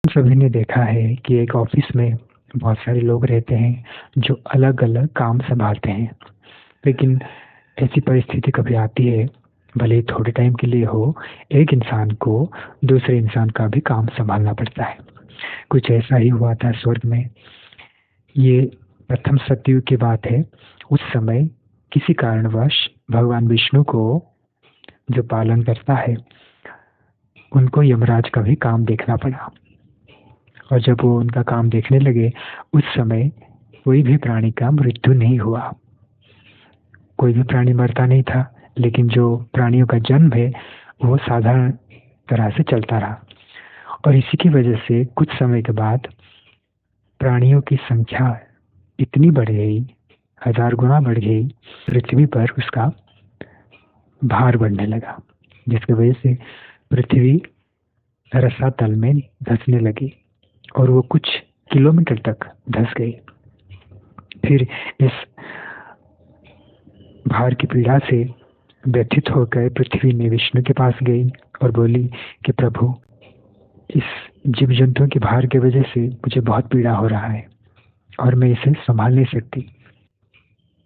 सभी ने देखा है कि एक ऑफिस में बहुत सारे लोग रहते हैं जो अलग अलग काम संभालते हैं, लेकिन ऐसी परिस्थिति कभी आती है, भले ही थोड़े टाइम के लिए हो, एक इंसान को दूसरे इंसान का भी काम संभालना पड़ता है। कुछ ऐसा ही हुआ था स्वर्ग में। ये प्रथम सतयुग की बात है। उस समय किसी कारणवश भगवान विष्णु को, जो पालन करता है, उनको यमराज का भी काम देखना पड़ा। और जब वो उनका काम देखने लगे, उस समय कोई भी प्राणी का मृत्यु नहीं हुआ। कोई भी प्राणी मरता नहीं था, लेकिन जो प्राणियों का जन्म है वो साधारण तरह से चलता रहा। और इसी की वजह से कुछ समय के बाद प्राणियों की संख्या इतनी बढ़ गई, 1000 गुना बढ़ गई, पृथ्वी पर उसका भार बढ़ने लगा, जिसकी वजह से पृथ्वी रसातल में धंसने लगी और वो कुछ किलोमीटर तक धंस गई। फिर इस भार की पीड़ा से व्यथित होकर पृथ्वी ने विष्णु के पास गई और बोली कि प्रभु, इस जीव जंतुओं के भार की वजह से मुझे बहुत पीड़ा हो रहा है और मैं इसे संभाल नहीं सकती,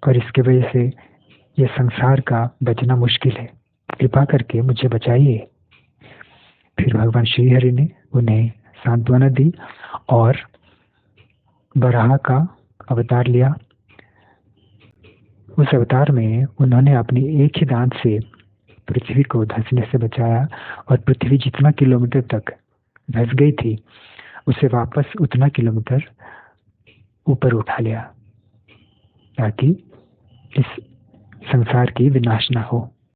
और इसके वजह से यह संसार का बचना मुश्किल है। कृपा करके मुझे बचाइए। फिर भगवान श्री हरि ने उन्हें सांत्वना दी और वराह का अवतार लिया। उस अवतार में उन्होंने अपनी एक ही दांत से पृथ्वी को धंसने से बचाया, और पृथ्वी जितना किलोमीटर तक धंस गई थी उसे वापस उतना किलोमीटर ऊपर उठा लिया, ताकि इस संसार की विनाश ना हो।